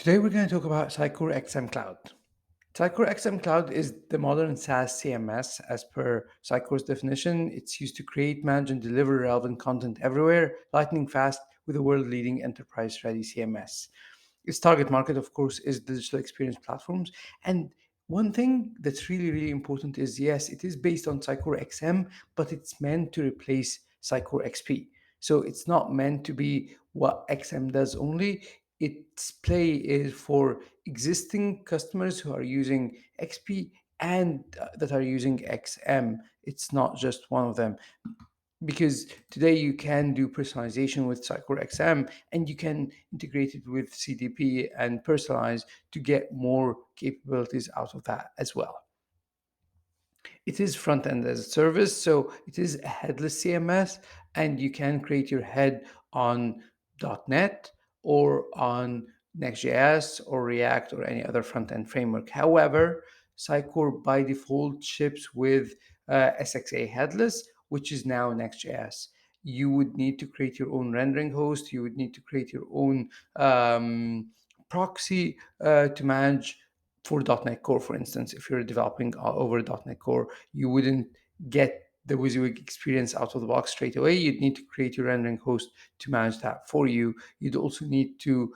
Today we're going to talk about Sitecore XM Cloud. Sitecore XM Cloud is the modern SaaS CMS. As per Sitecore's definition, it's used to create, manage, and deliver relevant content everywhere, lightning fast with a world-leading enterprise-ready CMS. Its target market, of course, is digital experience platforms. And one thing that's really, really important is yes, it is based on Sitecore XM, but it's meant to replace Sitecore XP. So it's not meant to be what XM does only. Its play is for existing customers who are using XP and that are using XM. It's not just one of them because today you can do personalization with Sitecore XM and you can integrate it with CDP and personalize to get more capabilities out of that as well. It is front end as a service, so it is a headless CMS, and you can create your head on .NET or on Next.js or React or any other front end framework. However, Sitecore by default ships with SXA headless, which is now Next.js. You would need to create your own rendering host. You would need to create your own proxy to manage for .NET Core, for instance. If you're developing over .NET Core, you wouldn't get the WYSIWYG experience out of the box straight away. You'd need to create your rendering host to manage that for you. You'd also need to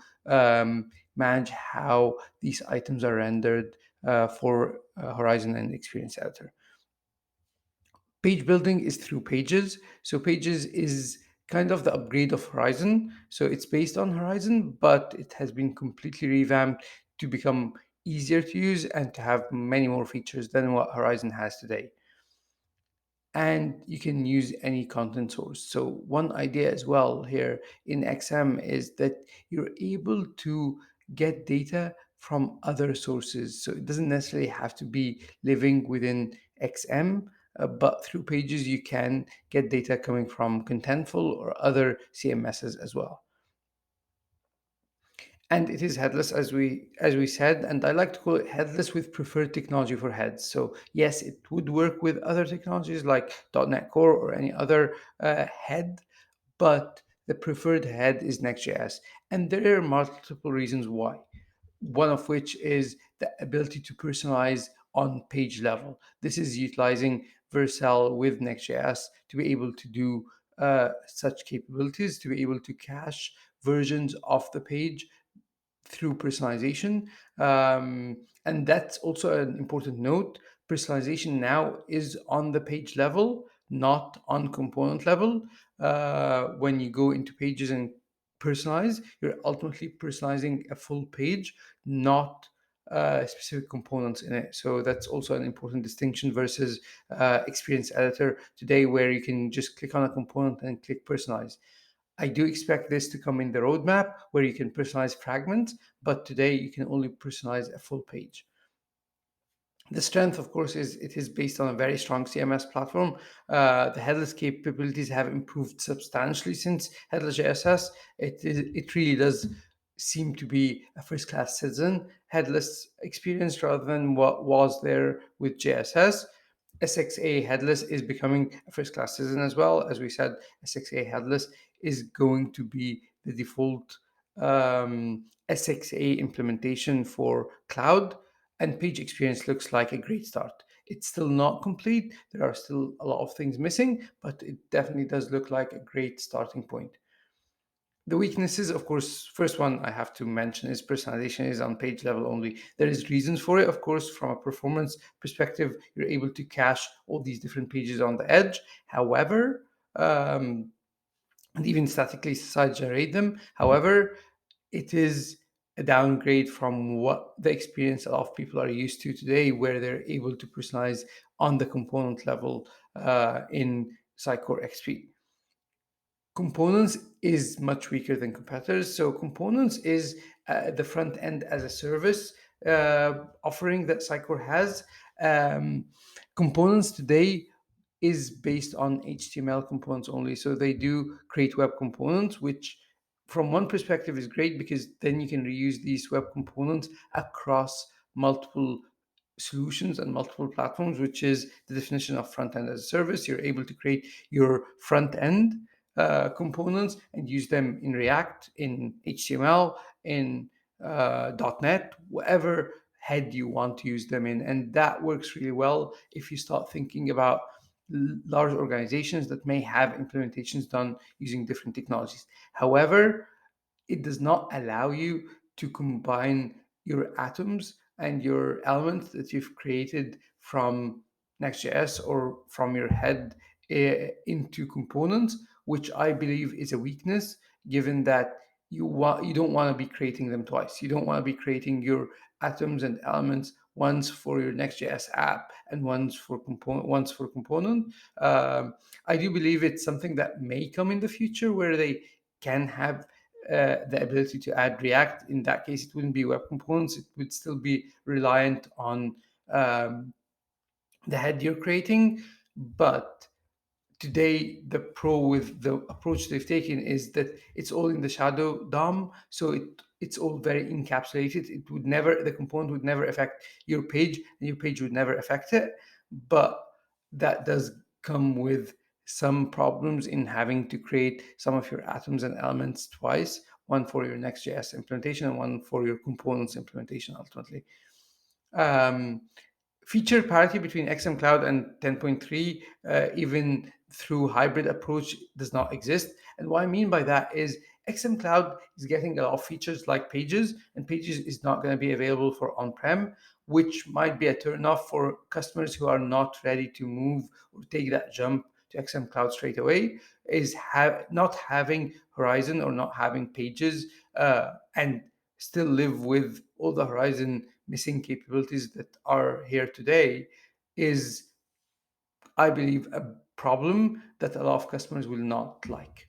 manage how these items are rendered for Horizon and Experience Editor. Page building is through Pages. So Pages is kind of the upgrade of Horizon. So it's based on Horizon, but it has been completely revamped to become easier to use and to have many more features than what Horizon has today. And you can use any content source. So one idea as well here in XM is that you're able to get data from other sources. So it doesn't necessarily have to be living within XM, but through Pages you can get data coming from Contentful or other CMSs as well. And it is headless as we said, and I like to call it headless with preferred technology for heads. So yes, it would work with other technologies like .NET Core or any other head, but the preferred head is Next.js, and there are multiple reasons why. One of which is the ability to personalize on page level. This is utilizing Vercel with Next.js to be able to do such capabilities, to be able to cache versions of the page through personalization. And that's also an important note. Personalization now is on the page level, not on component level. When you go into pages and personalize, you're ultimately personalizing a full page, not specific components in it. So that's also an important distinction versus Experience Editor today, where you can just click on a component and click personalize. I do expect this to come in the roadmap where you can personalize fragments, but today you can only personalize a full page. The strength, of course, is it is based on a very strong CMS platform. The headless capabilities have improved substantially since headless JSS. It really does seem to be a first-class citizen headless experience rather than what was there with JSS. SXA headless is becoming a first-class citizen as well. As we said, SXA headless is going to be the default SXA implementation for cloud, and page experience looks like a great start. It's still not complete. There are still a lot of things missing, but it definitely does look like a great starting point. The weaknesses, of course, first one I have to mention is personalization is on page level only. There is reasons for it, of course, from a performance perspective, you're able to cache all these different pages on the edge. However, and even statically side generate them. However, it is a downgrade from what the experience of people are used to today, where they're able to personalize on the component level in Sitecore XP. Components is much weaker than competitors. So components is the front end as a service offering that Sitecore has. Components today is based on HTML components only. So they do create web components, which from one perspective is great because then you can reuse these web components across multiple solutions and multiple platforms, which is the definition of front end as a service. You're able to create your front end components and use them in React, in HTML, in .NET, whatever head you want to use them in. And that works really well if you start thinking about large organizations that may have implementations done using different technologies. However, it does not allow you to combine your atoms and your elements that you've created from Next.js or from your head into components, which I believe is a weakness, given that you don't want to be creating them twice. You don't want to be creating your atoms and elements once for your Next.js app and once for component. Um, I do believe it's something that may come in the future where they can have the ability to add React. In that case, it wouldn't be web components. It would still be reliant on um, the head you're creating. But today, the pro with the approach they've taken is that it's all in the shadow DOM, so it's all very encapsulated. It would never The component would never affect your page, and your page would never affect it. But that does come with some problems in having to create some of your atoms and elements twice, one for your Next.js implementation and one for your components implementation ultimately. Um, Feature parity between XM Cloud and 10.3, even through hybrid approach, does not exist. And what I mean by that is XM Cloud is getting a lot of features like Pages, and Pages is not going to be available for on-prem, which might be a turn-off for customers who are not ready to move or take that jump to XM Cloud straight away. Is not having Horizon or not having Pages, and still live with all the Horizon missing capabilities that are here today, is, I believe, a problem that a lot of customers will not like.